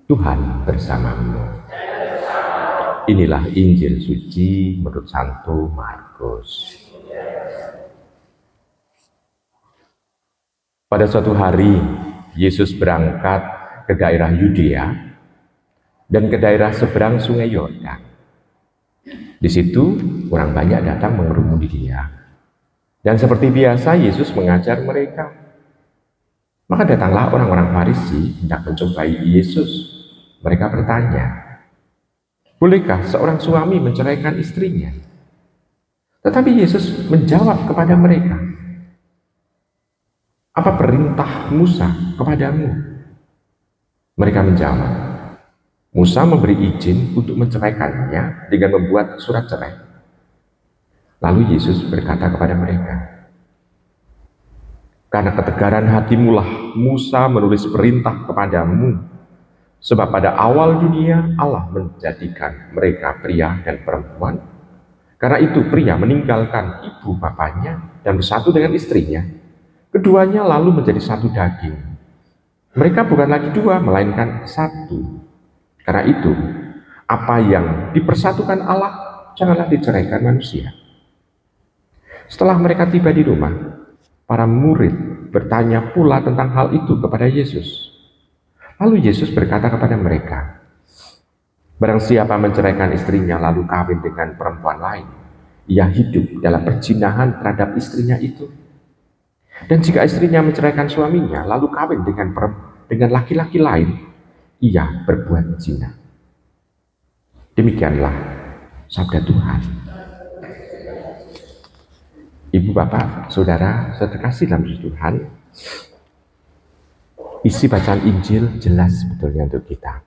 Tuhan bersamamu. Inilah Injil suci menurut Santo Markus. Pada suatu hari, Yesus berangkat ke daerah Yudea dan ke daerah seberang Sungai Yordan. Di situ, orang banyak datang mengerumuni Dia. Dan seperti biasa, Yesus mengajar mereka. Maka datanglah orang-orang Farisi hendak mencobai Yesus. Mereka bertanya, bolehkah seorang suami menceraikan istrinya? Tetapi Yesus menjawab kepada mereka, apa perintah Musa kepadamu? Mereka menjawab, Musa memberi izin untuk menceraikannya dengan membuat surat cerai. Lalu Yesus berkata kepada mereka, karena ketegaran hatimulah Musa menulis perintah kepadamu. Sebab pada awal dunia Allah menjadikan mereka pria dan perempuan. Karena itu pria meninggalkan ibu bapaknya dan bersatu dengan istrinya. Keduanya lalu menjadi satu daging. Mereka bukan lagi dua, melainkan satu. Karena itu, apa yang dipersatukan Allah, janganlah diceraikan manusia. Setelah mereka tiba di rumah, para murid bertanya pula tentang hal itu kepada Yesus. Lalu Yesus berkata kepada mereka, barang siapa menceraikan istrinya lalu kawin dengan perempuan lain, ia hidup dalam perzinahan terhadap istrinya itu. Dan jika istrinya menceraikan suaminya lalu kawin dengan laki-laki lain, ia berbuat zina. Demikianlah sabda Tuhan. Ibu, bapak, saudara, terkasih dalam Tuhan, isi bacaan Injil jelas sebetulnya untuk kita.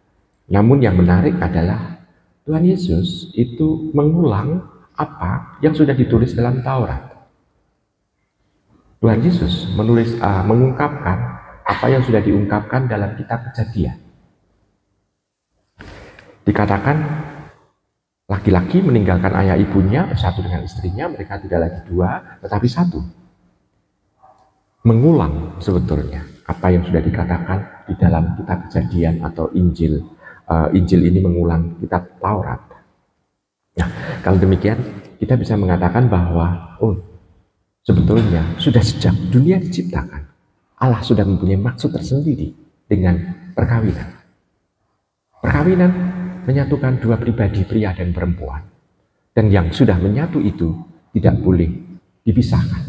Namun yang menarik adalah Tuhan Yesus itu mengulang apa yang sudah ditulis dalam Taurat. Tuhan Yesus mengungkapkan apa yang sudah diungkapkan dalam kitab Kejadian. Dikatakan laki-laki meninggalkan ayah ibunya bersatu dengan istrinya, mereka tidak lagi dua tetapi satu. Mengulang sebetulnya apa yang sudah dikatakan di dalam kitab Kejadian atau Injil. Injil ini mengulang kitab Taurat. Nah, kalau demikian kita bisa mengatakan bahwa sebetulnya sudah sejak dunia diciptakan, Allah sudah mempunyai maksud tersendiri dengan perkawinan. Perkawinan menyatukan dua pribadi, pria dan perempuan. Dan yang sudah menyatu itu tidak boleh dipisahkan.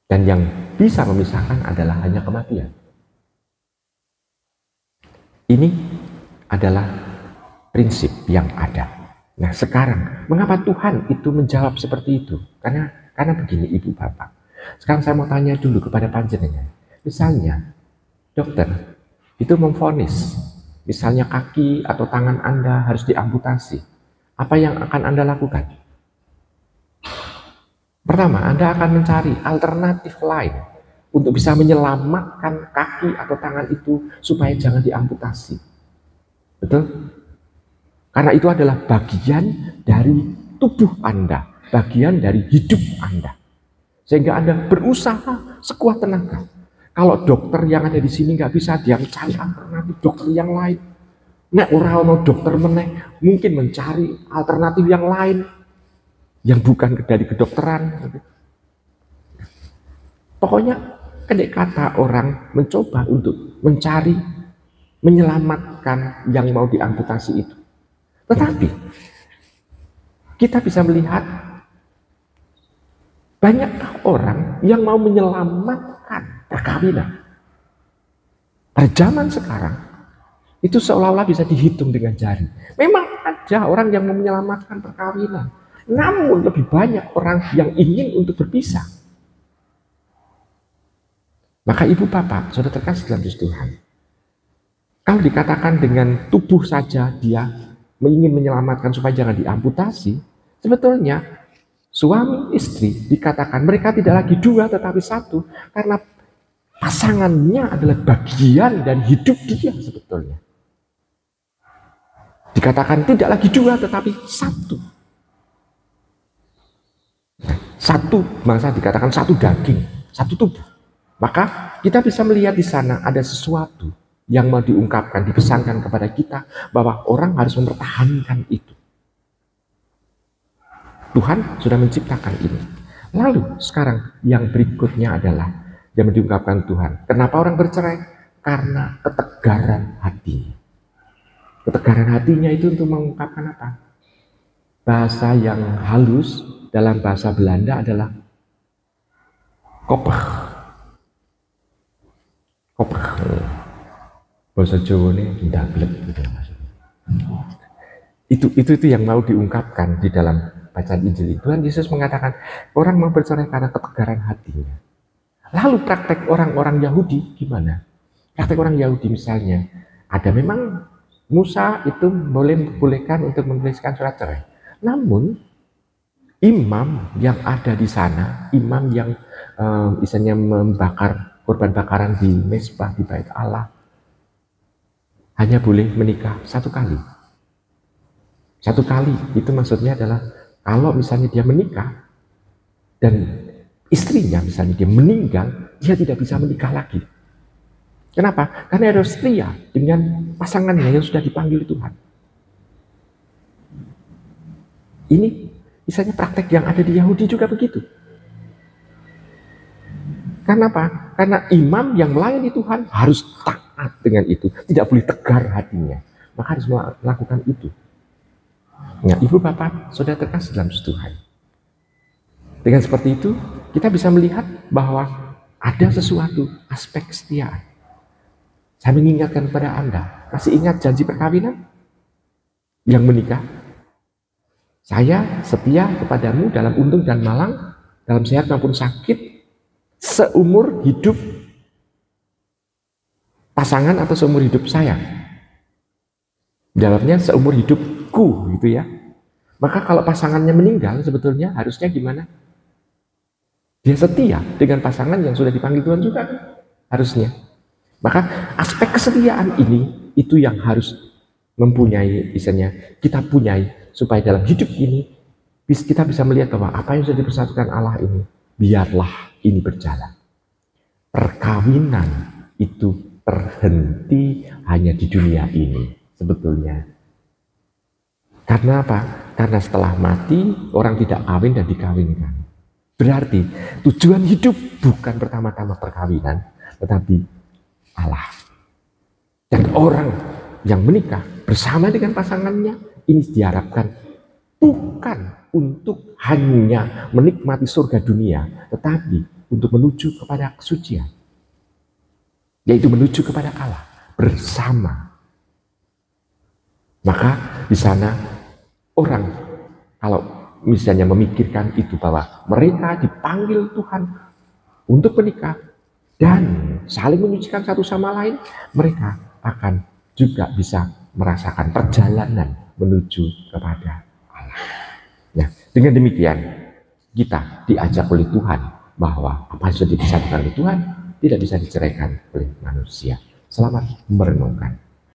Dan yang bisa memisahkan adalah hanya kematian. Ini adalah prinsip yang ada. Nah, sekarang mengapa Tuhan itu menjawab seperti itu? Karena begini, ibu bapak. Sekarang saya mau tanya dulu kepada panjenengan. Misalnya, dokter itu memvonis, misalnya kaki atau tangan Anda harus diamputasi. Apa yang akan Anda lakukan? Pertama, Anda akan mencari alternatif lain untuk bisa menyelamatkan kaki atau tangan itu supaya jangan diamputasi. Betul? Karena itu adalah bagian dari tubuh Anda, bagian dari hidup Anda. Sehingga Anda berusaha sekuat tenaga. Kalau dokter yang ada di sini nggak bisa, dia mencari alternatif dokter yang lain. Nek ora ono dokter meneh, mungkin mencari alternatif yang lain yang bukan dari kedokteran. Pokoknya kedek kata orang mencoba untuk mencari, menyelamatkan yang mau diamputasi itu. Tetapi kita bisa melihat banyak orang yang mau menyelamatkan perkawinan. Pada zaman sekarang itu seolah-olah bisa dihitung dengan jari. Memang ada orang yang mau menyelamatkan perkawinan, namun lebih banyak orang yang ingin untuk berpisah. Maka ibu bapak, saudara terkasih dalam Tuhan, kalau dikatakan dengan tubuh saja dia ingin menyelamatkan supaya jangan diamputasi, sebetulnya suami istri dikatakan mereka tidak lagi dua tetapi satu, karena pasangannya adalah bagian dan hidup dia sebetulnya. Dikatakan tidak lagi dua tetapi satu. Satu bangsa dikatakan satu daging, satu tubuh. Maka kita bisa melihat di sana ada sesuatu yang mau diungkapkan, dipesankan kepada kita bahwa orang harus mempertahankan itu. Tuhan sudah menciptakan ini. Lalu sekarang yang berikutnya adalah yang diungkapkan Tuhan. Kenapa orang bercerai? Karena ketegaran hatinya. Ketegaran hatinya itu untuk mengungkapkan apa? Bahasa yang halus dalam bahasa Belanda adalah kopeh. Kopeh. Bahasa Jawa ini ndaglek gitu maksudnya. Itu yang mau diungkapkan di dalam bacaan Injil. Tuhan Yesus mengatakan orang mau bercerai karena ketegaran hatinya. Lalu praktek orang-orang Yahudi gimana? Praktek orang Yahudi misalnya, ada memang Musa itu bolehkan untuk menuliskan surat cerai. Namun imam yang ada di sana, imam yang misalnya membakar korban bakaran di mezbah di bait Allah, hanya boleh menikah satu kali. Satu kali itu maksudnya adalah kalau misalnya dia menikah dan istrinya misalnya dia meninggal, dia tidak bisa menikah lagi. Kenapa? Karena harus setia dengan pasangannya yang sudah dipanggil Tuhan. Ini misalnya praktek yang ada di Yahudi juga begitu. Karena apa? Karena imam yang melayani Tuhan harus taat dengan itu. Tidak boleh tegar hatinya. Maka harus melakukan itu. Nah, Ibu Bapak, Saudara terkasih dalam Tuhan. Dengan seperti itu, kita bisa melihat bahwa ada sesuatu aspek kesetiaan. Saya mengingatkan kepada Anda, masih ingat janji perkawinan? Yang menikah? Saya setia kepadamu dalam untung dan malang, dalam sehat maupun sakit, seumur hidup pasangan atau seumur hidup saya. Jawabnya seumur hidupku, gitu ya. Maka kalau pasangannya meninggal, sebetulnya harusnya gimana? Dia setia dengan pasangan yang sudah dipanggil Tuhan juga, kan? Harusnya. Maka aspek kesetiaan ini itu yang harus mempunyai, misalnya kita punyai supaya dalam hidup ini kita bisa melihat bahwa apa yang sudah dipersatukan Allah ini, biarlah ini berjalan. Perkawinan itu terhenti hanya di dunia ini sebetulnya. Karena apa? Karena setelah mati orang tidak kawin dan dikawinkan. Berarti tujuan hidup bukan pertama-tama perkawinan, tetapi Allah. Dan orang yang menikah bersama dengan pasangannya ini diharapkan bukan untuk hanya menikmati surga dunia, tetapi untuk menuju kepada kesucian, yaitu menuju kepada Allah bersama. Maka di sana orang kalau misalnya memikirkan itu bahwa mereka dipanggil Tuhan untuk menikah dan saling menyucikan satu sama lain, mereka akan juga bisa merasakan perjalanan menuju kepada Allah. Nah, dengan demikian kita diajak oleh Tuhan bahwa apa yang sudah disatukan oleh Tuhan tidak bisa diceraikan oleh manusia. Selamat merenungkan.